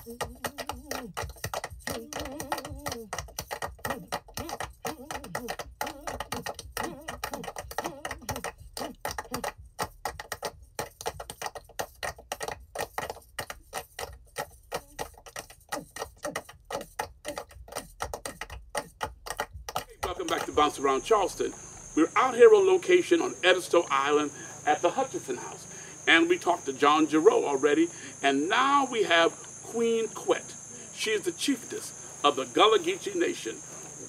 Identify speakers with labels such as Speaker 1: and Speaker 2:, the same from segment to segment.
Speaker 1: Welcome back to Bounce Around Charleston. We're out here on location on Edisto Island at the Hutchinson House. And we talked to John Giroux already. And now we have Queen Quet. She is the Chieftess of the Gullah Geechee Nation.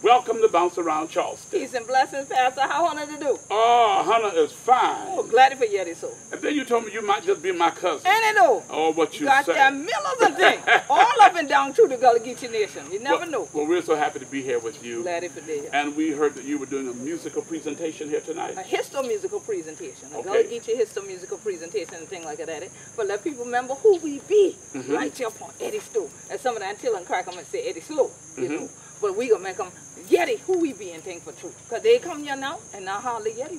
Speaker 1: Welcome to Bounce Around Charleston.
Speaker 2: Peace and blessings, Pastor. How Hunter to do?
Speaker 1: Oh, Hunter is fine.
Speaker 2: Oh, glad for you, so.
Speaker 1: And then you told me you might just be my cousin.
Speaker 2: And I know.
Speaker 1: Oh, what you
Speaker 2: got
Speaker 1: say.
Speaker 2: that millions of things. All up and down through the Gullah Geechee Nation. You never know.
Speaker 1: Well, we're so happy to be here with you.
Speaker 2: Glad for you.
Speaker 1: And we heard that you were doing a musical presentation here tonight.
Speaker 2: A histo-musical presentation. A
Speaker 1: Okay.
Speaker 2: Gullah Geechee histo-musical presentation and thing like that. But let people remember who we be. Right here on Edisto. And some of the Antillean crack them and say Eddie Slow. You know. But we gonna make them Yeti who we be and thing for truth. Because they come here now and now hardly Yeti.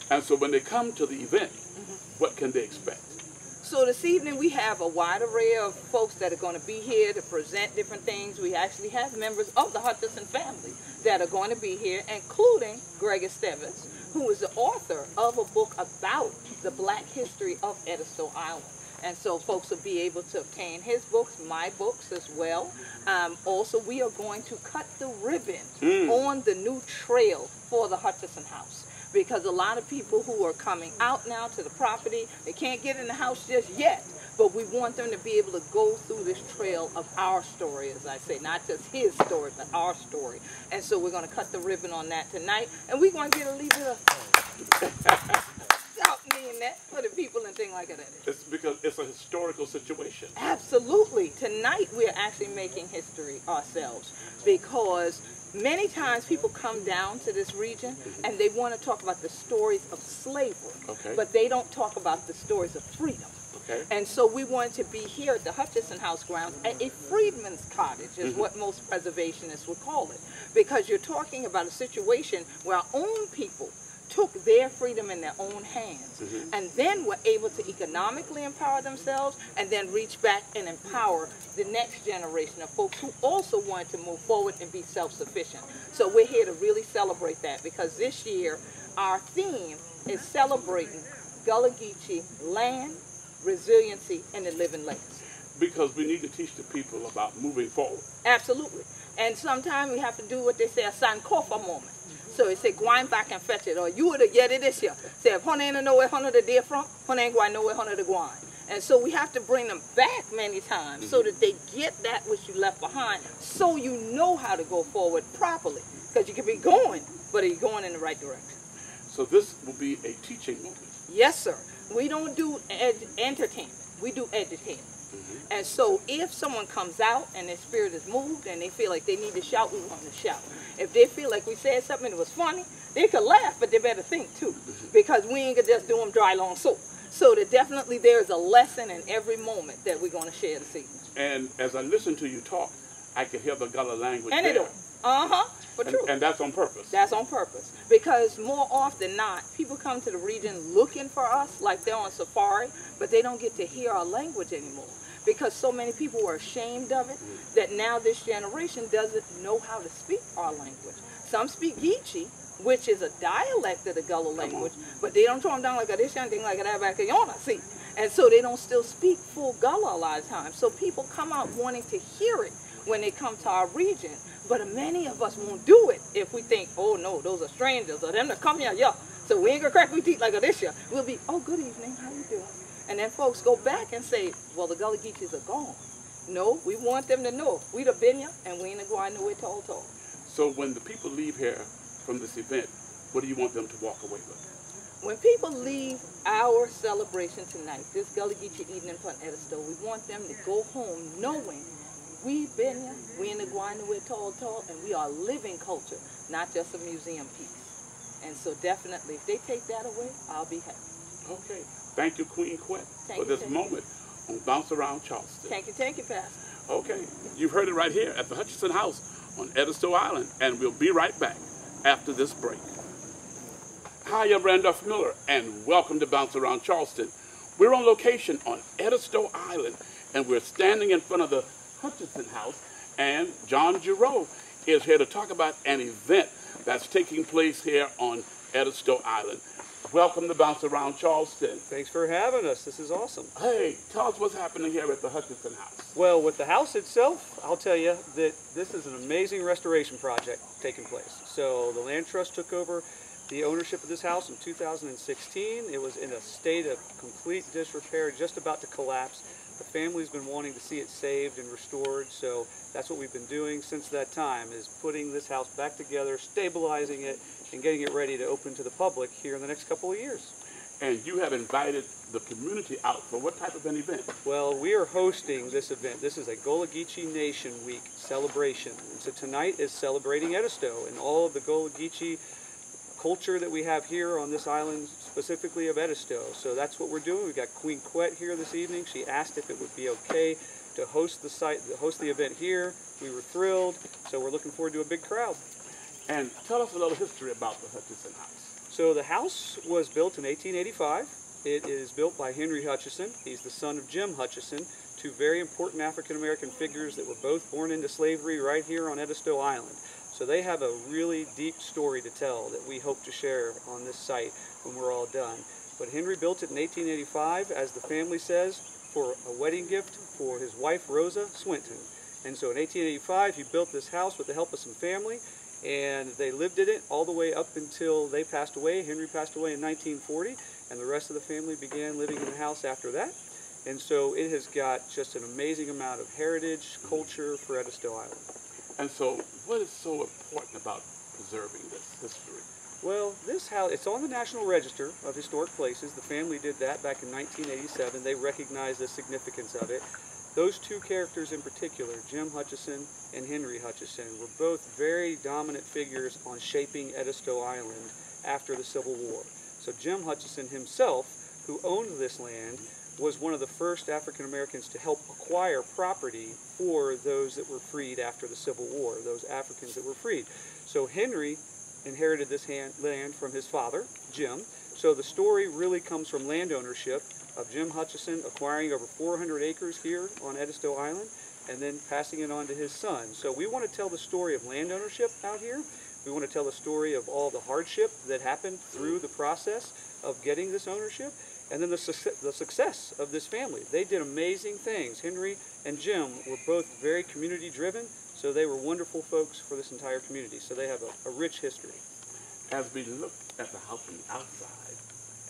Speaker 1: And so when they come to the event, what can they expect?
Speaker 2: So this evening we have a wide array of folks that are going to be here to present different things. We actually have members of the Hutchison family that are going to be here, including Greg Estevez, who is the author of a book about the black history of Edisto Island. And so folks will be able to obtain his books, my books as well. Also, we are going to cut the ribbon on the new trail for the Hutchinson House. Because a lot of people who are coming out now to the property, they can't get in the house just yet. But we want them to be able to go through this trail of our story, as I say. Not just his story, but our story. And so we're going to cut the ribbon on that tonight. And we're going to get a little bit of... that for the people and things like that.
Speaker 1: It's because it's a historical situation.
Speaker 2: Absolutely. Tonight we're actually making history ourselves because many times people come down to this region and they want to talk about the stories of slavery, but they don't talk about the stories of freedom. And so we wanted to be here at the Hutchinson House grounds at a freedman's cottage is what most preservationists would call it, because you're talking about a situation where our own people took their freedom in their own hands and then were able to economically empower themselves and then reach back and empower the next generation of folks who also wanted to move forward and be self-sufficient. So we're here to really celebrate that because this year our theme is celebrating Gullah Geechee land, resiliency, and the living legacy.
Speaker 1: Because we need to teach the people about moving forward.
Speaker 2: Absolutely. And sometimes we have to do what they say, a Sankofa moment. So they say, go back and fetch it. Or you would have get it this year. Say, if Hunter ain't know where Hunter the deer from, Hunter ain't going to know where Hunter the guan. And so we have to bring them back many times so that they get that which you left behind so you know how to go forward properly. Because you can be going, but are you going in the right direction?
Speaker 1: So this will be a teaching moment.
Speaker 2: Yes, sir. We don't do entertainment. We do edutainment. And so if someone comes out and their spirit is moved and they feel like they need to shout, we want them to shout. If they feel like we said something that was funny, they could laugh, but they better think too. Because we ain't gonna just do them dry, long soap. So that definitely there's a lesson in every moment that we're gonna share this evening.
Speaker 1: And as I listen to you talk, I can hear the Gullah language
Speaker 2: and
Speaker 1: there.
Speaker 2: For true.
Speaker 1: And that's on purpose.
Speaker 2: That's on purpose. Because more often than not, people come to the region looking for us like they're on safari, but they don't get to hear our language anymore. Because so many people were ashamed of it that now this generation doesn't know how to speak our language. Some speak Geechee, which is a dialect of the Gullah language, but they don't throw them down like a this and thing like that back in Yona, see. And so they don't still speak full Gullah a lot of times. So people come out wanting to hear it when they come to our region. But many of us won't do it if we think, oh no, those are strangers, or them that come here, yeah. So we ain't gonna crack we teeth like a this year. We'll be, oh, good evening, how you doing? And then folks go back and say, well, the Gullah Geechees are gone. No, we want them to know. We the Binya, and we ain't going to know it tall.
Speaker 1: So when the people leave here from this event, what do you want them to walk away with?
Speaker 2: When people leave our celebration tonight, this Gullah Geechee Evening from Edisto, we want them to go home knowing we Binya, we in the Guayna, we're tall, and we are living culture, not just a museum piece. And so definitely, if they take that away, I'll be happy.
Speaker 1: Okay. Thank you, Queen Quet, for this moment on Bounce Around Charleston.
Speaker 2: Thank you, Pastor.
Speaker 1: Okay. You've heard it right here at the Hutchinson House on Edisto Island, and we'll be right back after this break. Hi, I'm Randolph Miller, and welcome to Bounce Around Charleston. We're on location on Edisto Island, and we're standing in front of the Hutchinson House, and John Giroux is here to talk about an event that's taking place here on Edisto Island. Welcome to Bounce Around Charleston.
Speaker 3: Thanks for having us. This is awesome.
Speaker 1: Hey, tell us what's happening here at the Hutchinson House.
Speaker 3: Well, with the house itself, I'll tell you that this is an amazing restoration project taking place. So the Land Trust took over the ownership of this house in 2016. It was in a state of complete disrepair, just about to collapse. The family's been wanting to see it saved and restored, so that's what we've been doing since that time, is putting this house back together, stabilizing it, and getting it ready to open to the public here in the next couple of years.
Speaker 1: And you have invited the community out for what type of an event?
Speaker 3: Well, we are hosting this event. This is a Gullah Geechee Nation Week celebration. And so tonight is celebrating Edisto and all of the Gullah Geechee culture that we have here on this island, specifically of Edisto. So that's what we're doing. We've got Queen Quet here this evening. She asked if it would be okay to host the event here. We were thrilled, so we're looking forward to a big crowd.
Speaker 1: And tell us a little history about the Hutchinson House.
Speaker 3: So the house was built in 1885. It is built by Henry Hutchison. He's the son of Jim Hutchison, two very important African-American figures that were both born into slavery right here on Edisto Island. So they have a really deep story to tell that we hope to share on this site when we're all done. But Henry built it in 1885, as the family says, for a wedding gift for his wife, Rosa Swinton. And so in 1885, he built this house with the help of some family, and they lived in it all the way up until they passed away. Henry passed away in 1940, and the rest of the family began living in the house after that. And so it has got just an amazing amount of heritage, culture for Edisto Island.
Speaker 1: And so what is so important about preserving this history?
Speaker 3: Well, this house, it's on the National Register of Historic Places. The family did that back in 1987. They recognized the significance of it. Those two characters in particular, Jim Hutchison and Henry Hutchison, were both very dominant figures on shaping Edisto Island after the Civil War. So Jim Hutchison himself, who owned this land, was one of the first African Americans to help acquire property for those that were freed after the Civil War, those Africans that were freed. So Henry inherited this land from his father, Jim. So the story really comes from land ownership of Jim Hutchison acquiring over 400 acres here on Edisto Island and then passing it on to his son. So we want to tell the story of land ownership out here. We want to tell the story of all the hardship that happened through the process of getting this ownership, and then the success of this family. They did amazing things. Henry and Jim were both very community driven, so they were wonderful folks for this entire community. So they have a rich history.
Speaker 1: As we look at the house from the outside,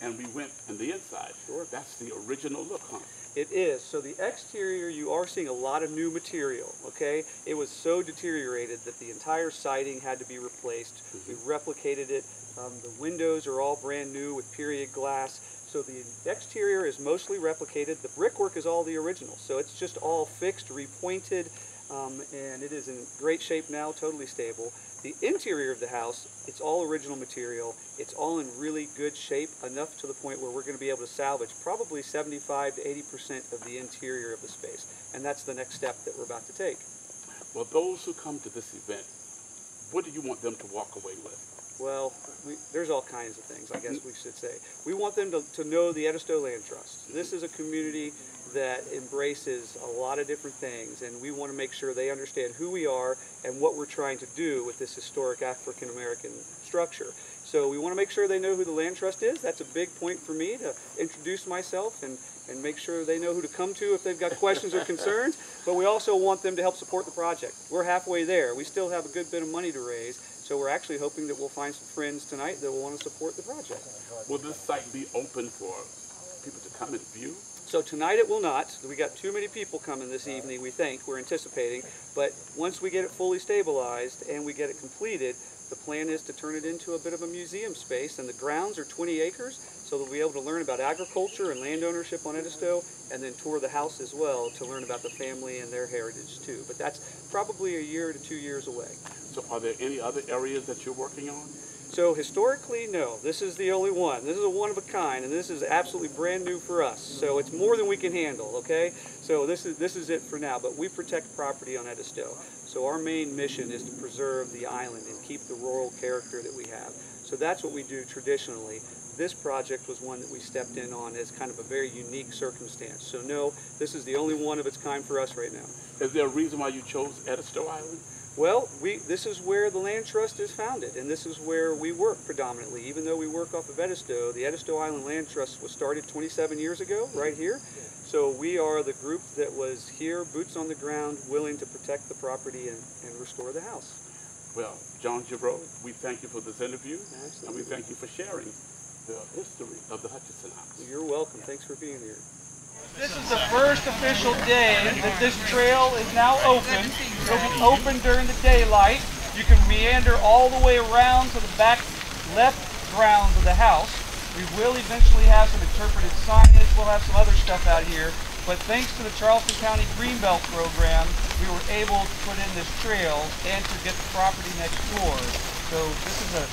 Speaker 1: and we went on the inside,
Speaker 3: Sure.
Speaker 1: That's the original look, huh?
Speaker 3: It is. So the exterior, you are seeing a lot of new material, okay? It was so deteriorated that the entire siding had to be replaced. We replicated it. The windows are all brand new with period glass. So the exterior is mostly replicated. The brickwork is all the original. So it's just all fixed, repointed, and it is in great shape now, totally stable. The interior of the house, it's all original material. It's all in really good shape, enough to the point where we're going to be able to salvage probably 75 to 80% of the interior of the space. And that's the next step that we're about to take.
Speaker 1: Well, those who come to this event, what do you want them to walk away with?
Speaker 3: Well, there's all kinds of things, I guess we should say. We want them to know the Edisto Land Trust. This is a community that embraces a lot of different things, and we want to make sure they understand who we are and what we're trying to do with this historic African American structure. So we want to make sure they know who the Land Trust is. That's a big point for me, to introduce myself and make sure they know who to come to if they've got questions or concerns. But we also want them to help support the project. We're halfway there. We still have a good bit of money to raise, so we're actually hoping that we'll find some friends tonight that will want to support the project.
Speaker 1: Will this site be open for people to come and view?
Speaker 3: So tonight it will not. We got too many people coming this evening, we think, we're anticipating. But once we get it fully stabilized and we get it completed, the plan is to turn it into a bit of a museum space, and the grounds are 20 acres, so they'll be able to learn about agriculture and land ownership on Edisto, and then tour the house as well to learn about the family and their heritage too. But that's probably a year to 2 years away.
Speaker 1: So are there any other areas that you're working on?
Speaker 3: So historically, no. This is the only one. This is a one of a kind, and this is absolutely brand new for us. So it's more than we can handle, okay? So this is it for now, but we protect property on Edisto. So our main mission is to preserve the island and keep the rural character that we have. So that's what we do traditionally. This project was one that we stepped in on as kind of a very unique circumstance. So no, this is the only one of its kind for us right now.
Speaker 1: Is there a reason why you chose Edisto Island?
Speaker 3: Well, this is where the land trust is founded, and this is where we work predominantly. Even though we work off of Edisto, the Edisto Island Land Trust was started 27 years ago, right here. So we are the group that was here, boots on the ground, willing to protect the property and restore the house.
Speaker 1: Well, John Giroux, we thank you for this interview, and we thank you for sharing the history of the Hutchinson House.
Speaker 3: You're welcome. Thanks for being here.
Speaker 4: This is the first official day that this trail is now open. It'll be open during the daylight. You can meander all the way around to the back left grounds of the house. We will eventually have some interpretive signage. We'll have some other stuff out here. But thanks to the Charleston County Greenbelt program, we were able to put in this trail and to get the property next door. So this is a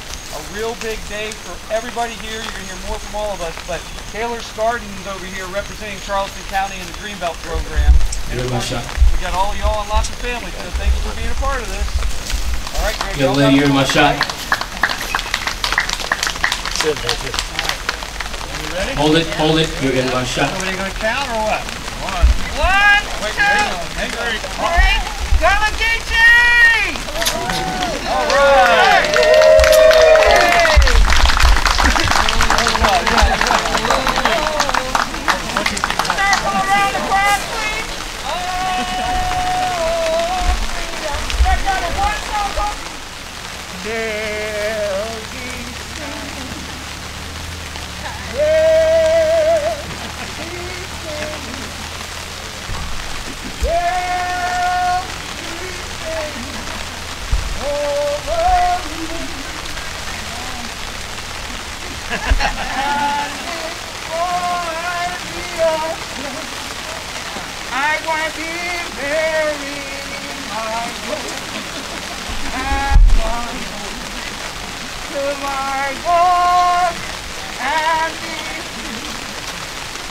Speaker 4: real big day for everybody here. You're going to hear more from all of us. But Taylor Scardin's over here representing Charleston County and the Greenbelt program. And of course, we got all y'all and lots of families. So thanks for being a part of this. All right, Greg.
Speaker 5: Young lady, you're in my shot.
Speaker 4: Good, that's it. All right. You ready?
Speaker 5: Hold it. You're in my shot.
Speaker 4: Are you going to count or what? One,
Speaker 2: One, two, three, Gullah Geechee!
Speaker 4: all right.
Speaker 2: Circle around the cross, please. Check out it, one circle. I want to be buried in my to my God and be free.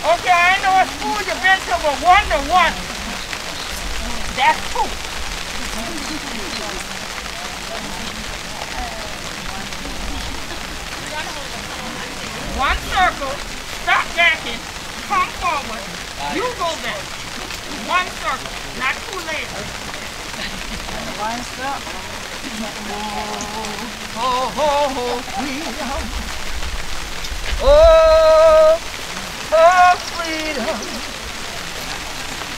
Speaker 2: Okay, I know it's food you've been to, but 1 to 1. That's food. One circle, stop backing, come forward, you go back. One circle, not two later. One step. Oh, oh, oh, freedom. Oh, oh, freedom.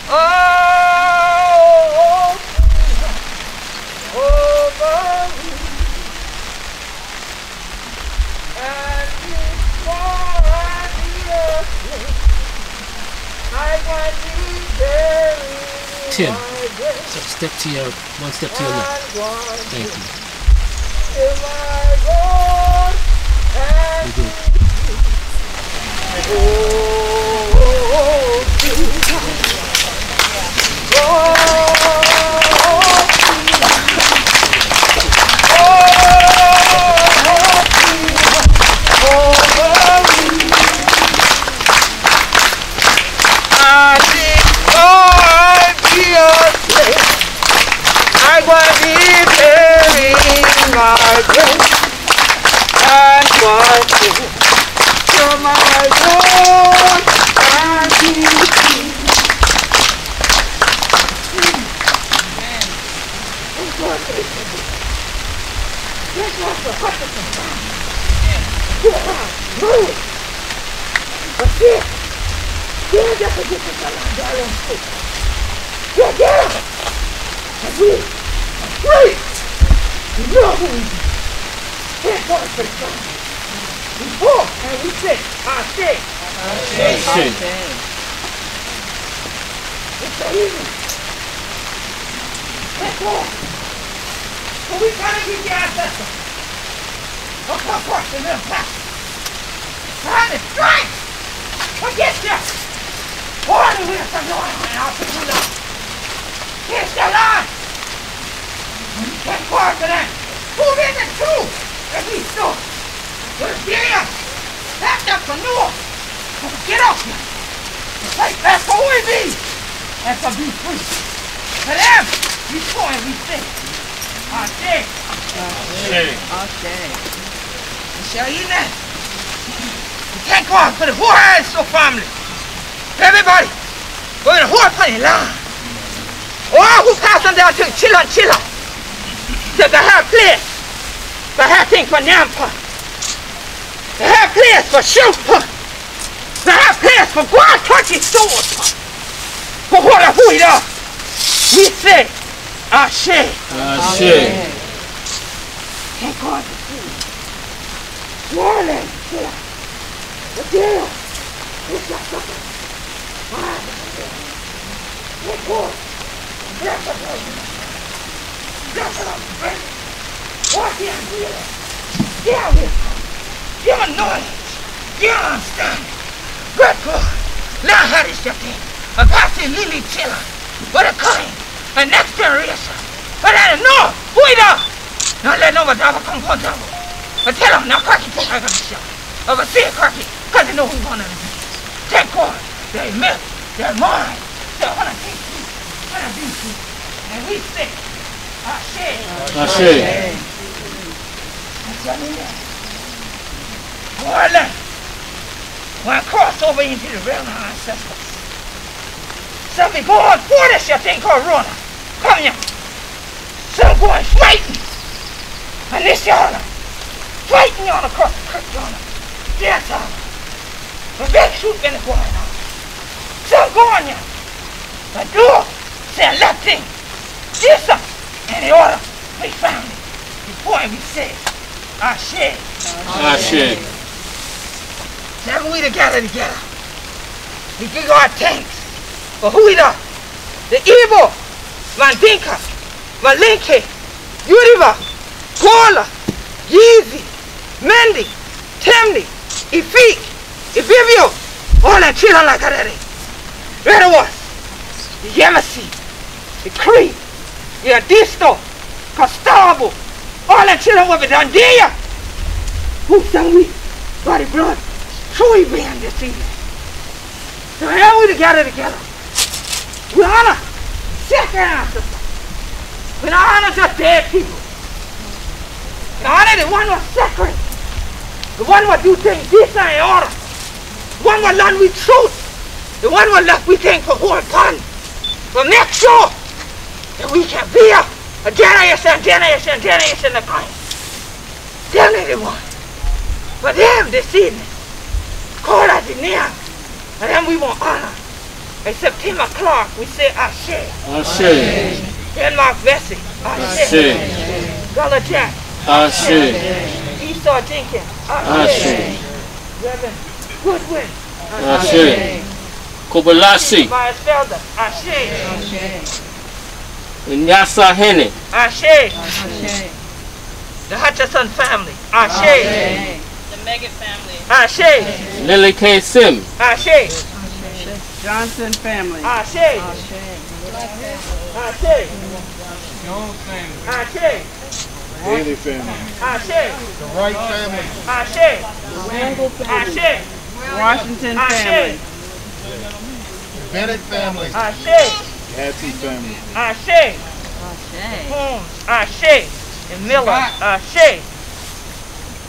Speaker 2: Oh, freedom. Oh, freedom. And before the ocean, I want to be buried.
Speaker 5: Tim, so step to your, one step to your left. Thank you. You're good.
Speaker 2: I want to be buried in my grave and want to my Lord and King. This was the Hutchinson House. But here, just to get this along street. Yeah. And we are free. We know who we are. Here's what it's been done. We pour and we sing. I sing. It's the evening. That's all. So we gotta get the ancestors. Don't come first and then back. Time is strike. Forget this. All the way up the line and I'll put you down. Here's the line. You can't cross to that. Move in the two. If he's still. We're here. Back up the north. Get off here. That's who we be. And to be free. To them, we pour and we sing. I sing. Geechee Evening. You can't go out for the whole house so family. Everybody, go in the whole play line.
Speaker 6: All who pass on down to chillin'. To the her place. The her thing for Nampa. The her place for Chieftess. The her place for Guan Turkey Stores. For what a who it up. We say, Ashe.
Speaker 5: Ashe.
Speaker 6: Thank God to see. Warning, killer. The deal. It's just something. Thank God. Bless the Lord. Bless the Lord. Walk in here. Get out here. Give a knowledge. Give an understanding. Good God. Now how this your thing. A passing lily chiller. What a kind. A next generation. But I don't know. Who it are? Now let no one come on down. But tell them, now cracky take I got the shot. Of a sea cracky, because they know who one of them is. Thank God, they're myth, they're mine. They're one of these people, one of these people. And we say, Ashe.
Speaker 5: Ashe.
Speaker 6: That's what it is. Warland, when I cross over into the realm of our ancestors, somebody go on for this your thing called Rona. Come here. Some going fighting. And this yonder, fighting on across the creek yonder. Yes, sir. The big shoot been going on. Some going here. The door said left thing. This up. And the order we found it. Before we said, Ashe.
Speaker 5: Ashe.
Speaker 6: Now we together. We give our thanks for who we are. The evil, Mandinka, Malinke, Yuriva, Gullah, Geechee, Mendi, Temni, Ifik, Ibibio, all that children like that. Red was the Yemasi, the Cree, the Edisto, Costabo, all that children will be done there. Who sang we? Body blood, truly being this evening. So here we together. We honor second ancestors. We honor just dead people. We honor the one was sacred. The one will do things decent and order. The one will learn with truth. The one will left we think for whole fun. But make sure that we can be a generation of kind. Tell anyone. For them this evening, call us in there. And then we want honor. And September Clark, we say Ashe.
Speaker 5: Ashe.
Speaker 6: Denmark Vesey, Ashe. Gullah Jack,
Speaker 5: Ashe.
Speaker 6: Esau Jenkins,
Speaker 5: Ashe.
Speaker 6: Reverend Goodwin,
Speaker 5: Ashe. Kobalasi.
Speaker 6: Myers Felder, Ashe.
Speaker 5: Nyasa Hene.
Speaker 6: Ashe. The Hutchison family, Ashe.
Speaker 2: The Meggett family.
Speaker 6: Ashe.
Speaker 5: Lily K. Sim.
Speaker 6: Ashe.
Speaker 7: Johnson family.
Speaker 6: Ashe. Ashe.
Speaker 4: Jones family.
Speaker 6: Ashe.
Speaker 8: Daly family.
Speaker 6: Ashe.
Speaker 8: The Wright family.
Speaker 6: Ashe.
Speaker 7: Randall family.
Speaker 6: Ashe.
Speaker 7: Washington
Speaker 6: Ashe.
Speaker 7: family.
Speaker 8: The Bennett family.
Speaker 6: Ashe.
Speaker 8: Hattie family.
Speaker 6: Ashe. Holmes. Ashe. And Miller. Ashe.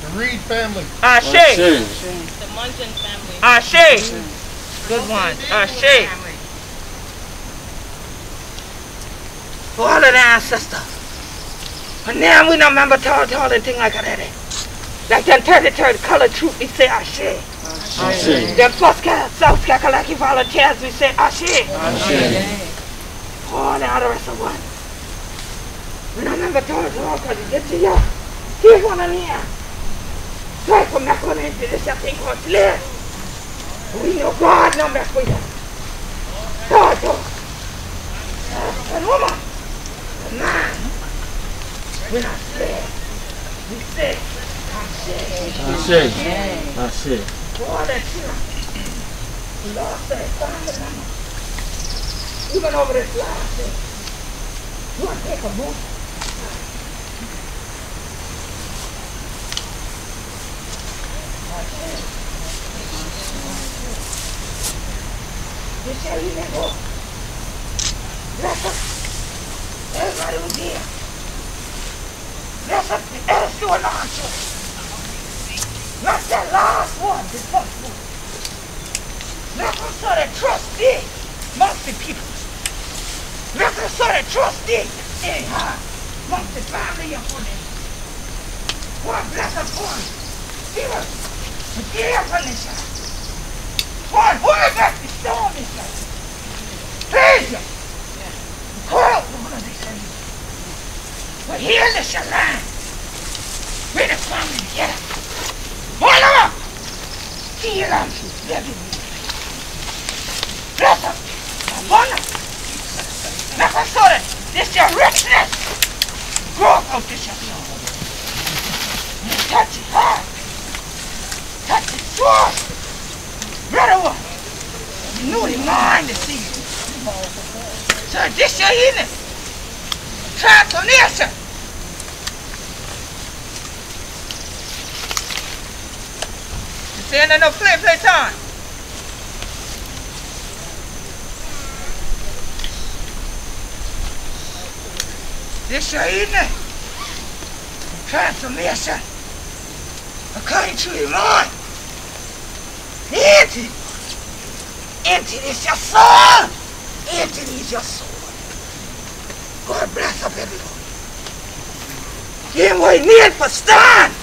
Speaker 8: The Reed family.
Speaker 6: Ashe.
Speaker 2: The Munson family.
Speaker 6: Ashe. Good one. Ashe. For all of the ancestors. And now we don't remember tall and things like that. Like them 30 color troop, we say Ashe.
Speaker 5: Ashe.
Speaker 6: Them first South Kakalaki volunteers, we say Ashe.
Speaker 5: Ashe.
Speaker 6: All the other rest of one. We don't remember tall because it gets to you. Here's one on here. Try to make one into this thing called slave. We know God no mess with us. God. And woman. And man. We're not scared. We say,
Speaker 5: Ashe. Ashe.
Speaker 6: for all that children. The Lord said, find the number. Even over this last thing. You want to take a move? This year you may go. Bless us. Everybody was here. Bless us, the Edisto Island. Not that last one, the first one. Bless us so that trust big amongst the people. Bless a sort of trustee. Anyhow, amongst the family upon it. God bless upon it. Give us a day upon this side. God, hold back the storm this side. Praise you. Call one of this side. But here this your land. Bring the family together. Hold up. Heal them. Bless them. Upon them. Make us so that this your richness. Grow out this your soul. Touch it hard. Touch it source. Brother one. You know the mind to see you. So this your healing. Transformation. You saying there's no play time? This your evening. Transformation. According to your mind. Empty. Empty is your soul. Empty is your soul. God bless up everyone. Give him what he need for stand.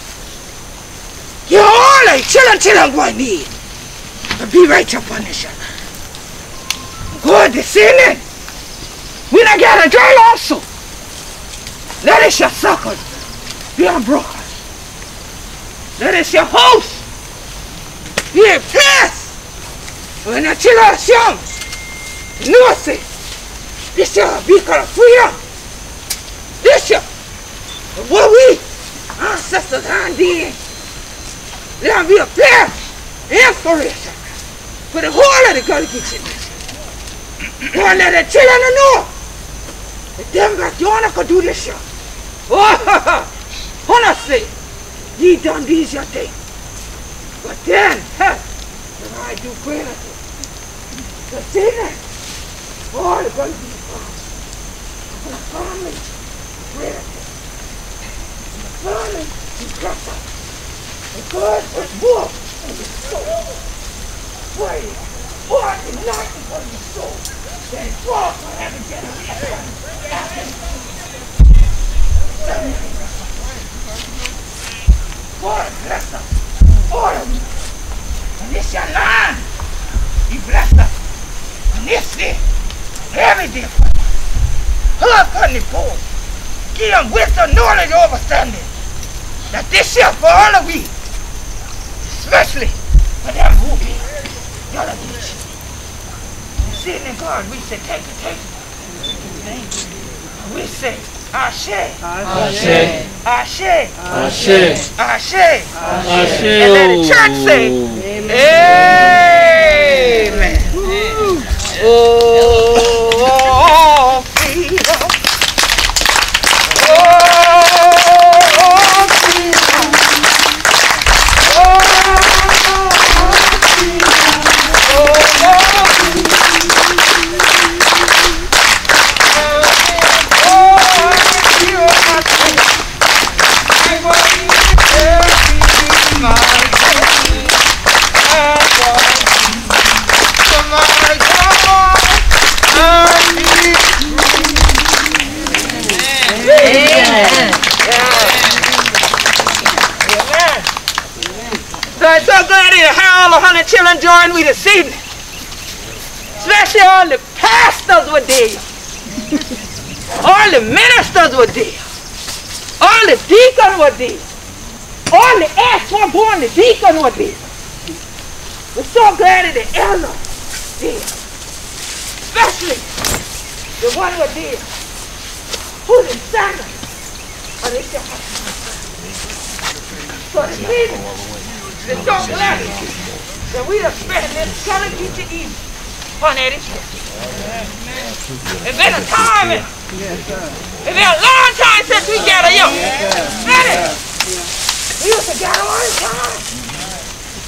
Speaker 6: Give all the children what he need. But be right up on this. God descending. We don't get a dry also. Let us your suckers be unbroken. Let us your host be in peace. When the children are young, no say, this shall be beacon of freedom. This shall, what we, ancestors and did, there will be a prayer, inspiration for the whole of the Gullah Geechee Nation. God, let the children know that them got Jonah could do this shit. Oh, honestly, ye done these your thing. But then, if I do greater things, the sinner, all the Gullah Geechee the family, greater things. The family, you got up. The God was more in the soul. Pray, what is not for the soul, then fall for every generation. God bless us, all of you. And this your land, He blessed us. And this day, every day for us. Hug on the poor. Give them wisdom, knowledge, understanding. That this year for all of we, especially for them who be Gullah Geechee. Sitting in God, we say, take it, take it. We say, Ashe, Ashe, Ashe, Ashe, Ashe, Ashe, and let the church say, Amen. Oh, freedom. So it's so glad to hear all the 100 children join me this evening. Especially all the pastors were there. All the ministers were there. All the deacons were there. All the ex-born born the deacons were there. We're so glad that the elders there. Especially the one who was there. Who didn't stand up. But they said, so this evening, we're so glad that we have spent this Gullah Geechee Evening on Edisto. It's been a time, it's been a long time since we gathered young. We used to gather all the time.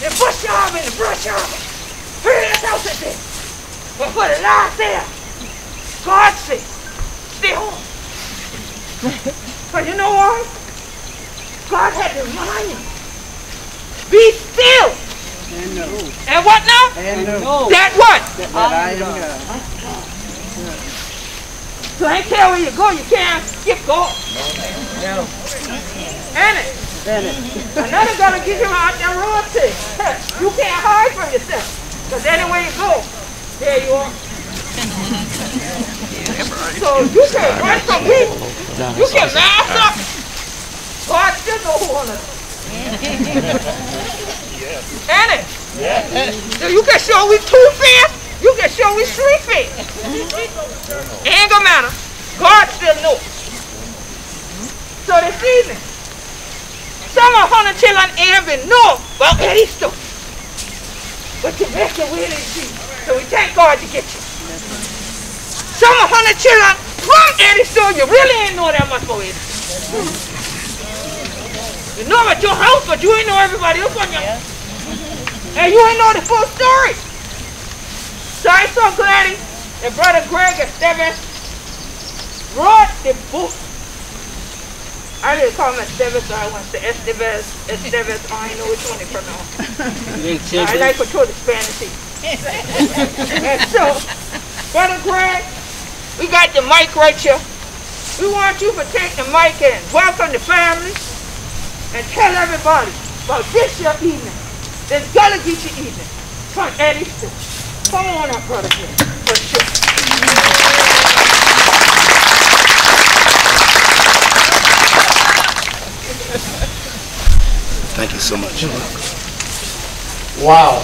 Speaker 6: The bush yard and the brush yard. Heard us out there. But for the last day, God said, stay home. But you know what? God had to remind you. Be still.
Speaker 7: And know.
Speaker 6: And what now?
Speaker 7: And know.
Speaker 6: That what?
Speaker 7: That I am God.
Speaker 6: So I ain't care where you go, you can't skip going. Ain't it? Another gonna get him out that road thing. You can't hide from yourself. Because anywhere you go, there you are. So you can run from people. You can mask up. God still know who on us. Ain't it? So you can show we 2 feet, you can show we 3 feet. It ain't gonna matter. God still knows. So this evening, some of 100 children ain't even know about Edisto. But you make your way to see. So we thank God to get you. Some of 100 children from Edisto, you really ain't know that much about Edisto. You know about your house, but you ain't know everybody else on your house. And you ain't know the full story. So I'm so glad that Brother Greg Estevez wrote the book. I didn't call him Estevez, so I went to Estevez. I ain't know which one to pronounce. I like to throw the Spanish in. And so, Brother Greg, we got the mic right here. We want you to take the mic and welcome the family and tell everybody about this your evening. This Gullah Geechee Evening from Edisto. Come on up, Brother Greg. For sure.
Speaker 9: Thank you so much.
Speaker 8: Wow.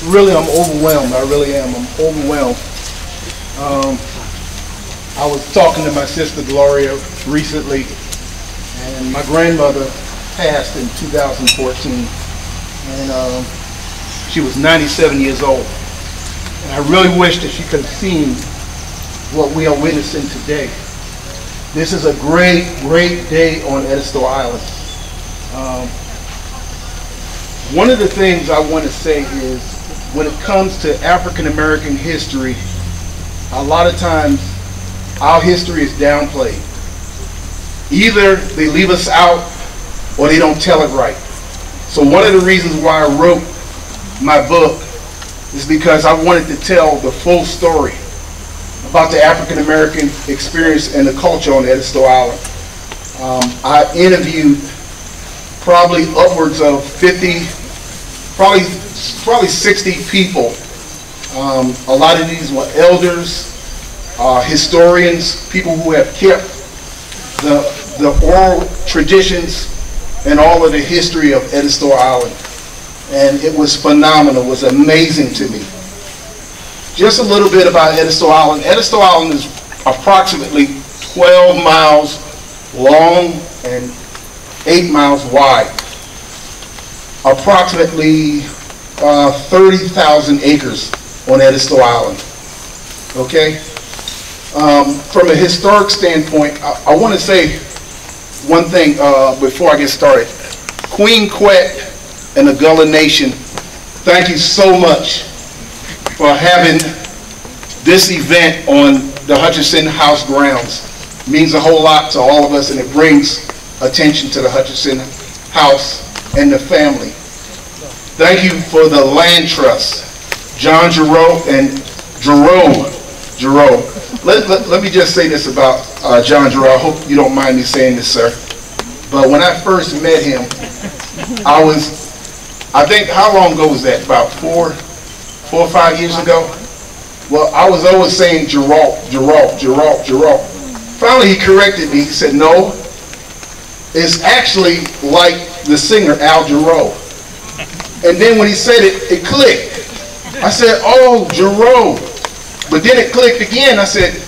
Speaker 8: Really, I'm overwhelmed. I really am. I'm overwhelmed. I was talking to my sister Gloria recently, and my grandmother passed in 2014, and she was 97 years old. And I really wish that she could have seen what we are witnessing today. This is a great, great day on Edisto Island. One of the things I want to say is, when it comes to African American history, a lot of times our history is downplayed. Either they leave us out or they don't tell it right. So one of the reasons why I wrote my book is because I wanted to tell the full story about the African American experience and the culture on Edisto Island. I interviewed probably upwards of 50, probably 60 people. A lot of these were elders, historians, people who have kept the oral traditions and all of the history of Edisto Island. And it was phenomenal. It was amazing to me. Just a little bit about Edisto Island. Edisto Island is approximately 12 miles long and 8 miles wide. Approximately 30,000 acres on Edisto Island. Okay? From a historic standpoint, I want to say one thing before I get started. Queen Quet and the Gullah Nation, thank you so much for having this event on the Hutchinson House grounds. It means a whole lot to all of us, and it brings attention to the Hutchinson House and the family. Thank you for the land trust, John Giroux and Giroux. Let me just say this about John Giroux. I hope you don't mind me saying this, sir. But when I first met him, I think, how long ago was that? About 4 or 5 years ago? Well, I was always saying Giroux. Finally, he corrected me. He said, no, it's actually like the singer Al Giroux. And then when he said it, it clicked. I said, oh, Giroux. But then it clicked again. I said,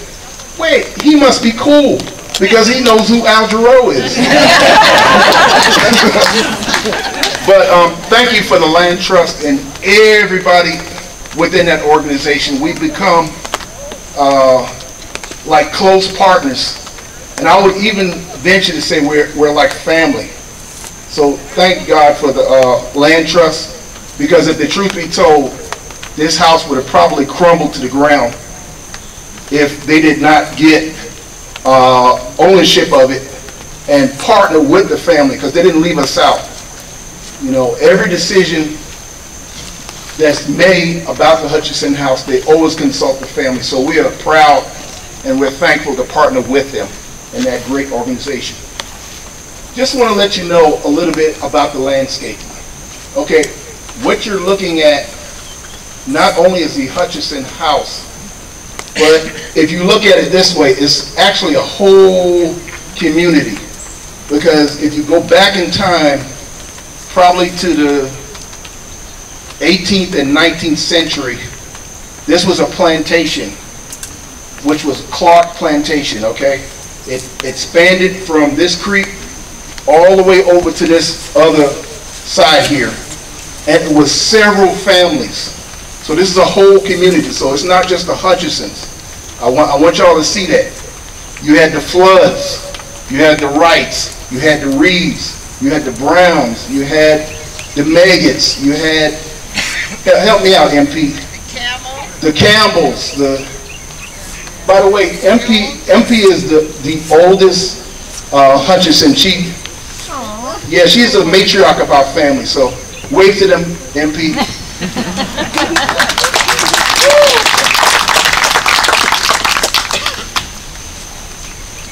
Speaker 8: wait, he must be cool because he knows who Al Giroux is. But thank you for the land trust and everybody within that organization. We've become like close partners. And I would even venture to say we're like family. So thank God for the land trust, because if the truth be told, this house would have probably crumbled to the ground if they did not get ownership of it and partner with the family, because they didn't leave us out. You know, every decision that's made about the Hutchinson House, they always consult the family. So we are proud and we're thankful to partner with them in that great organization. Just want to let you know a little bit about the landscape. Okay, what you're looking at not only is the Hutchinson House, but if you look at it this way, it's actually a whole community. Because if you go back in time, probably to the 18th and 19th century, this was a plantation, which was Clark Plantation, okay? It expanded from this creek all the way over to this other side here. And it was several families. So this is a whole community. So it's not just the Hutchisons. I want y'all to see that. You had the Floods, you had the Wrights, you had the Reeves, you had the Browns, you had the Meggetts, you had, help me out, MP. The Campbells. By the way, MP is the oldest Hutchison. Yeah, she's a matriarch of our family. So wave to them, MP.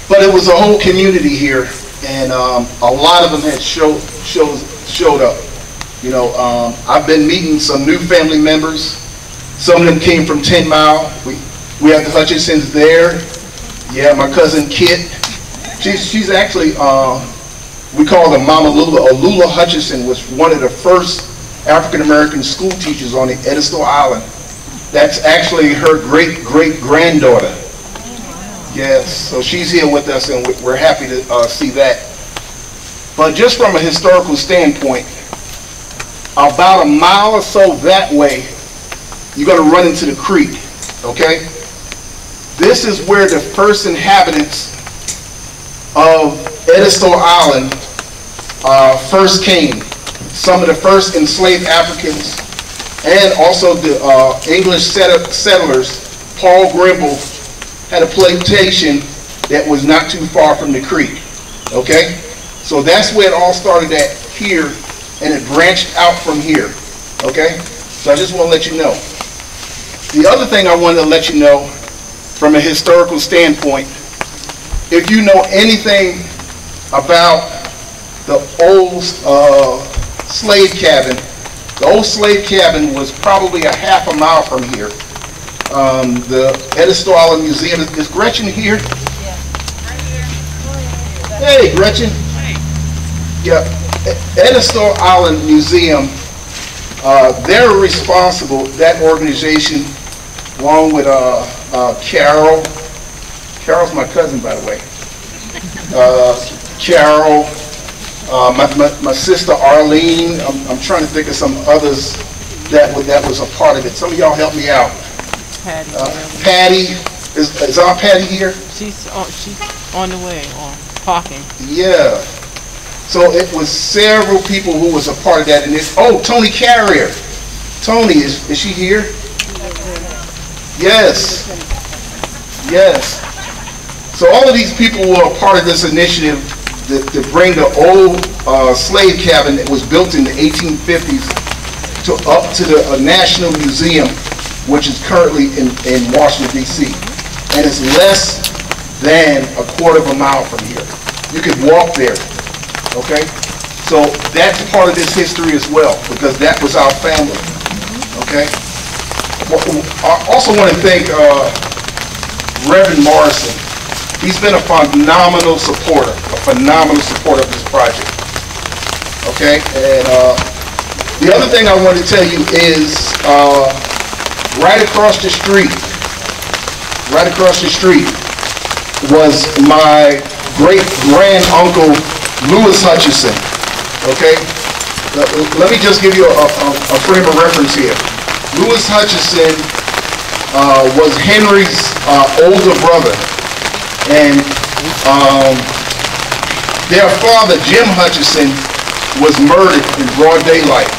Speaker 8: But it was a whole community here, and a lot of them had showed up. You know, I've been meeting some new family members. Some of them came from 10 Mile. We have the Hutchisons there. Yeah, my cousin Kit. She's actually, we call her Mama Lula. Lula Hutchison was one of the first African-American school teachers on the Edisto Island. That's actually her great-great-granddaughter. Yes, so she's here with us, and we're happy to see that. But just from a historical standpoint, about a mile or so that way, you're going to run into the creek, okay? This is where the first inhabitants of Edisto Island first came. Some of the first enslaved Africans, and also the English settlers. Paul Grimble had a plantation that was not too far from the creek, okay? So that's where it all started at here, and it branched out from here, okay? So I just want to let you know. The other thing I wanted to let you know from a historical standpoint, if you know anything about the old slave cabin, the old slave cabin was probably a half a mile from here. The Edisto Island Museum. Is Gretchen here? Yeah. Right here. Hey, Gretchen. Hey. Yeah. Edisto Island Museum, they're responsible, that organization, along with Carol. Carol's my cousin, by the way. Carol, my sister Arlene. I'm trying to think of some others that was a part of it. Some of y'all help me out. Patty, is Aunt Patty here?
Speaker 7: She's on the way, or parking.
Speaker 8: Yeah. So it was several people who was a part of that. And Tony Carrier. Tony, is she here? Yes. Yes. So all of these people were a part of this initiative to bring the old slave cabin that was built in the 1850s up to the National Museum, which is currently in Washington, D.C. And it's less than a quarter of a mile from here. You could walk there, okay? So that's part of this history as well, because that was our family, okay? I also want to thank Reverend Morrison. He's been a phenomenal supporter of this project, okay? And the other thing I want to tell you is right across the street was my great-grand-uncle Louis Hutchison, okay? Let me just give you a frame of reference here. Louis Hutchison was Henry's older brother, and their father, Jim Hutchison, was murdered in broad daylight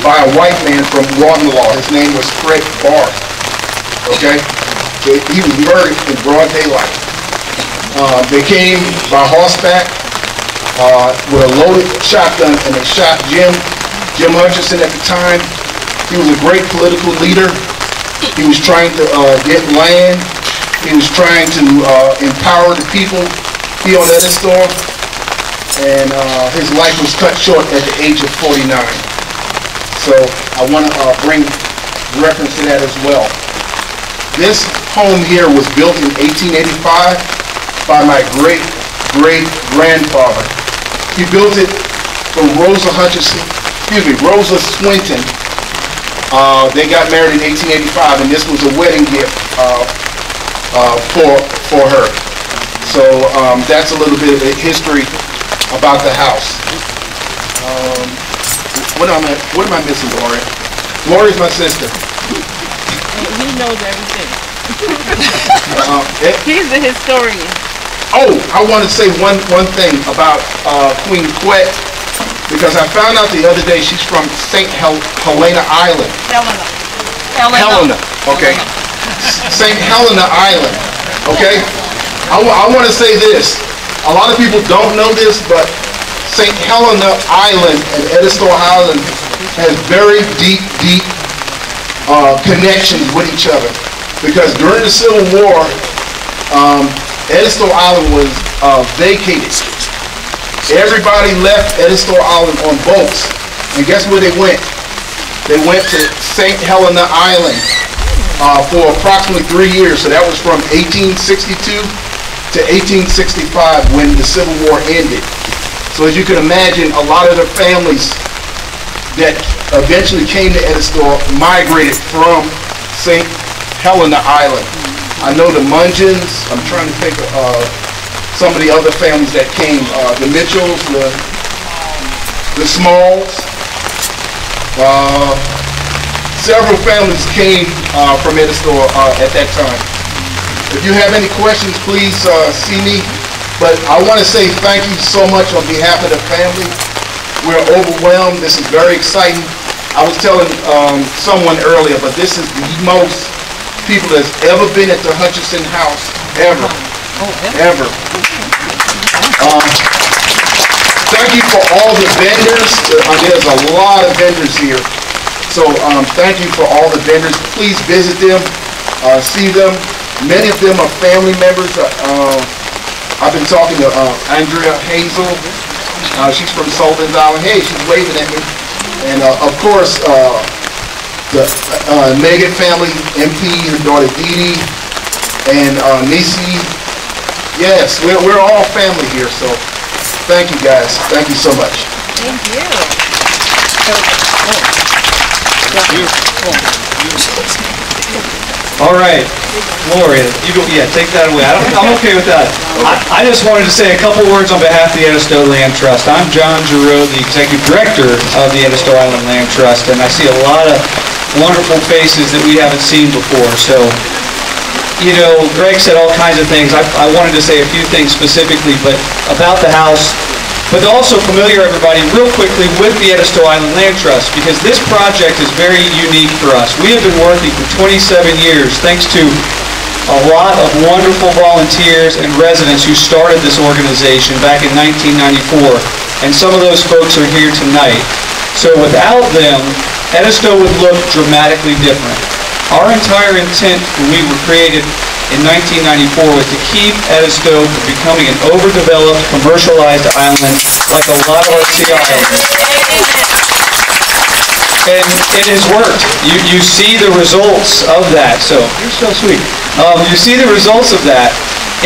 Speaker 8: by a white man from Waterloo. His name was Fred Barth, okay? He was murdered in broad daylight. They came by horseback with a loaded shotgun, and they shot Jim Hutchison at the time. He was a great political leader. He was trying to get land. He was trying to empower the people here on Edisto, and his life was cut short at the age of 49. So I want to bring reference to that as well. This home here was built in 1885 by my great-great-grandfather. He built it for Rosa Swinton. They got married in 1885, and this was a wedding gift for her. So that's a little bit of history about the house. What am I missing, Gloria? Gloria's my sister.
Speaker 7: He knows everything. He's the historian.
Speaker 8: Oh, I want to say one thing about Queen Quet, because I found out the other day she's from St. Helena Island. Helena. Okay. St. Helena Island. Okay. I want to say this. A lot of people don't know this, but St. Helena Island and Edisto Island has very deep connections with each other. Because during the Civil War, Edisto Island was vacated. Everybody left Edisto Island on boats. And guess where they went? They went to St. Helena Island for approximately 3 years. So that was from 1862 to 1865 when the Civil War ended. So as you can imagine, a lot of the families that eventually came to Edisto migrated from St. Helena Island. I know the Mungeons. I'm trying to think of some of the other families that came. The Mitchells, the Smalls. Several families came from Edisto at that time. If you have any questions, please see me. But I want to say thank you so much on behalf of the family. We're overwhelmed. This is very exciting. I was telling someone earlier, but this is the most people that's ever been at the Hutchinson House, ever. Ever. Thank you for all the vendors. There's a lot of vendors here. So thank you for all the vendors. Please visit them, see them. Many of them are family members. I've been talking to Andrea Hazel. She's from Sullivan's Island. Hey, she's waving at me. And of course, the Megan family, MP, her daughter Dee Dee, and Nisi. Yes, we're all family here. So thank you guys. Thank you so much.
Speaker 2: Thank you.
Speaker 9: All right, Gloria, take that away. I'm okay with that. I just wanted to say a couple words on behalf of the Edisto Land Trust. I'm John Giroux, the Executive Director of the Edisto Island Land Trust, and I see a lot of wonderful faces that we haven't seen before. So, you know, Greg said all kinds of things. I wanted to say a few things specifically, but about the house, but also familiar everybody real quickly with the Edisto Island Land Trust, because this project is very unique for us. We have been working for 27 years thanks to a lot of wonderful volunteers and residents who started this organization back in 1994, and some of those folks are here tonight. So without them, Edisto would look dramatically different. Our entire intent when we were created in 1994 was to keep Edisto from becoming an overdeveloped, commercialized island like a lot of our sea islands. And it has worked. You see the results of that. So, you're so sweet. You see the results of that.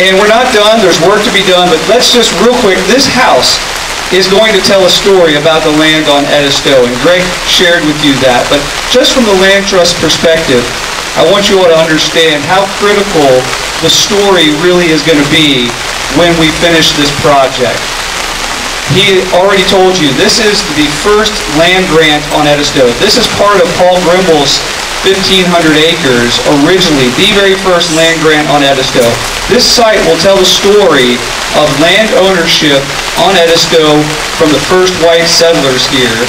Speaker 9: And we're not done. There's work to be done. But let's just real quick, this house is going to tell a story about the land on Edisto. And Greg shared with you that. But just from the Land Trust perspective, I want you all to understand how critical the story really is going to be when we finish this project. He already told you this is the first land grant on Edisto. This is part of Paul Grimble's 1,500 acres originally, the very first land grant on Edisto. This site will tell the story of land ownership on Edisto from the first white settlers here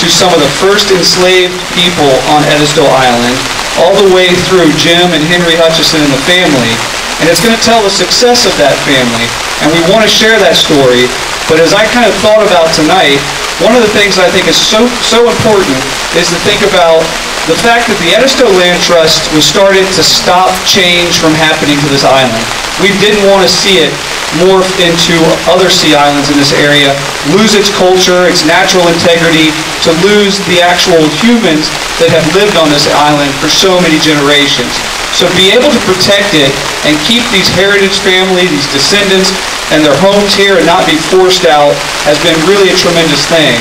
Speaker 9: to some of the first enslaved people on Edisto Island, all the way through Jim and Henry Hutchison and the family, and it's going to tell the success of that family, and we want to share that story. But as I kind of thought about tonight, one of the things that I think is so important is to think about the fact that the Edisto Land Trust was started to stop change from happening to this island. We didn't want to see it morph into other sea islands in this area, lose its culture, its natural integrity, to lose the actual humans that have lived on this island for so many generations. So be able to protect it and keep these heritage families, these descendants, and their homes here and not be forced out has been really a tremendous thing.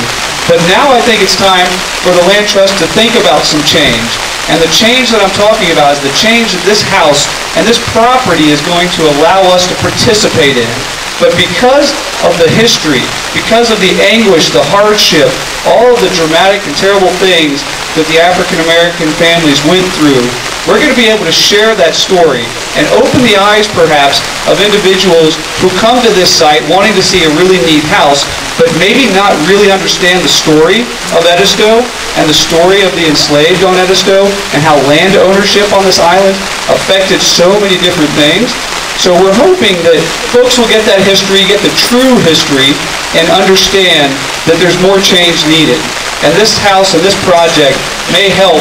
Speaker 9: But now I think it's time for the Land Trust to think about some change. And the change that I'm talking about is the change that this house and this property is going to allow us to participate in. But because of the history, because of the anguish, the hardship, all of the dramatic and terrible things that the African American families went through, we're going to be able to share that story and open the eyes, perhaps, of individuals who come to this site wanting to see a really neat house, but maybe not really understand the story of Edisto and the story of the enslaved on Edisto and how land ownership on this island affected so many different things. So we're hoping that folks will get that history, get the true history, and understand that there's more change needed. And this house and this project may help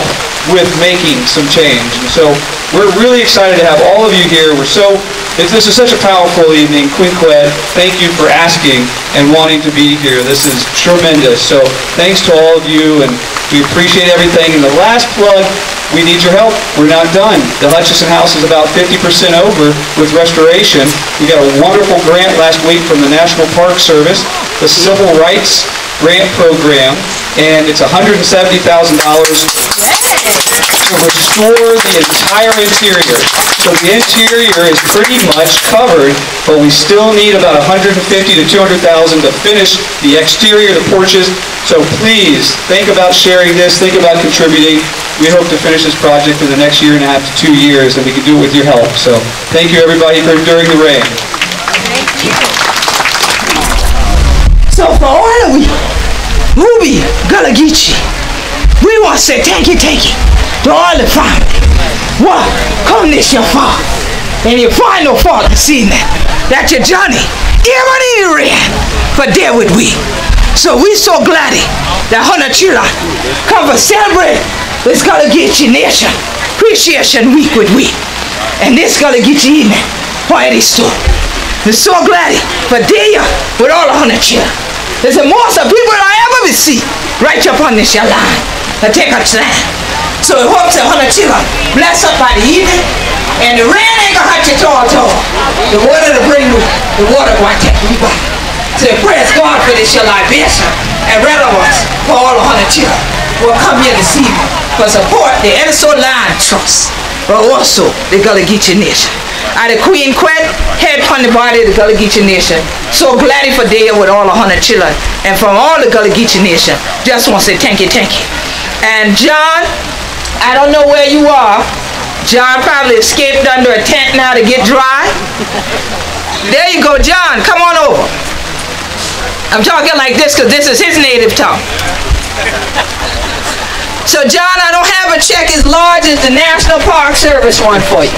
Speaker 9: with making some change. So we're really excited to have all of you here. This is such a powerful evening. Quet, thank you for asking and wanting to be here. This is tremendous. So thanks to all of you, and we appreciate everything. And the last plug, we need your help. We're not done. The Hutchison House is about 50% over with restoration. We got a wonderful grant last week from the National Park Service, the Civil Rights Grant Program, and it's $170,000 to restore the entire interior. So the interior is pretty much covered, but we still need about $150,000 to $200,000 to finish the exterior, the porches. So please think about sharing this, think about contributing. We hope to finish this project in the next 1.5 to 2 years, and we can do it with your help. So thank you everybody for enduring the rain.
Speaker 6: Thank you. So for all of we, Ruby, Gullah, Geechee, we want to say thank you to all the family. What? Come this your fault. And you find no fault this evening. That your Johnny, even in the rain, but there with we. So we so glad that Hutchison come to celebrate this Gullah Geechee Nation Appreciation Week with we. And this Gullah Geechee Evening for Edisto. We're so glad for there with all the Hutchison. There's the most of people I ever will see right up on this your line to take a land. So we hope that Hutchison bless up by the evening, and the rain ain't gonna hurt you at all. The water to bring you, the water going to take you back. So praise God for this your libation, and rather us for all the Hutchison will come here this evening for support the Edisto Land Trust, but also the Gullah Geechee Nation. And the Queen Quet, head on the body of the Gullah Geechee Nation. So glad for there with all the Hutchison, and from all the Gullah Geechee Nation, just want to say thank you. And John, I don't know where you are. John probably escaped under a tent now to get dry. There you go, John, come on over. I'm talking like this because this is his native tongue. So John, I don't have a check as large as the National Park Service one for you.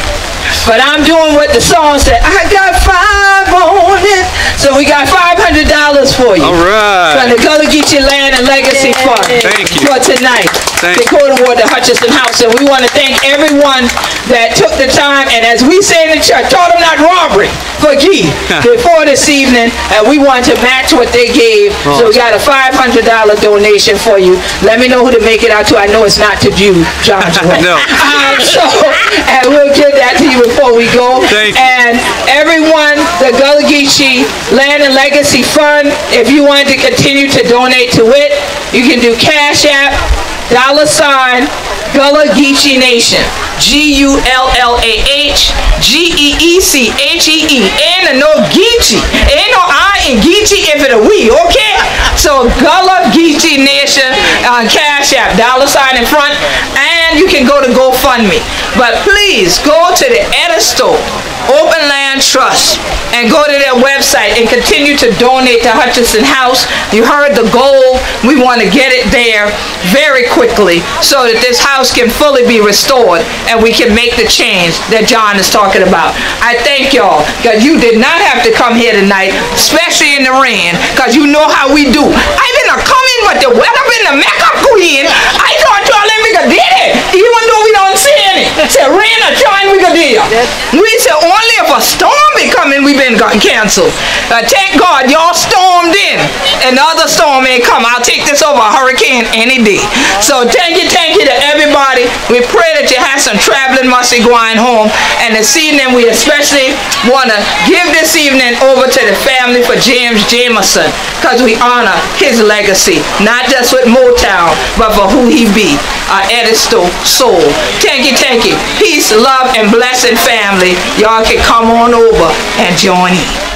Speaker 6: But I'm doing what the song said. I got 5 on it. So we got $500 for you.
Speaker 9: All right.
Speaker 6: From the Gullah Geechee Land and Legacy Fund.
Speaker 9: Thank you.
Speaker 6: For tonight. To go toward the Hutchinson House. And we want to thank everyone that took the time, and as we say in the church, taught them not robbery for Gee before this evening. And we want to match what they gave. So we got a $500 donation for you. Let me know who to make it out to. I know it's not to you, John.
Speaker 9: No.
Speaker 6: And we'll give that to you before we go. And everyone, the Gullah Geechee Land and Legacy Fund, if you want to continue to donate to it, you can do Cash App, $ Gullah Geechee Nation, GULLAHGEECHEE. Ain't no Geechee, ain't no I in Geechee if it a we, okay? So Gullah Geechee Nation Cash App, $ in front, and you can go to GoFundMe. But please go to the Edisto Open Land Land Trust and go to their website and continue to donate to Hutchinson House. You heard the goal. We want to get it there very quickly so that this house can fully be restored and we can make the change that John is talking about. I thank y'all because you did not have to come here tonight, especially in the rain, because you know how we do. I been a coming, but the weather been the makeup queen. I thought y'all let me go did it, even though we don't see any. Say rain or shine, we go do. We say only if a storm be coming, we been got canceled. Thank God y'all stormed in, and the other storm ain't come. I'll take this over a hurricane any day. So thank you to everybody. We pray that you have some traveling musty going home. And this evening, we especially want to give this evening over to the family for James Jameson, because we honor his legacy, not just with Motown, but for who he be, Edisto soul. Thank you. Peace, love, and blessing, family. Y'all can come on over and join in.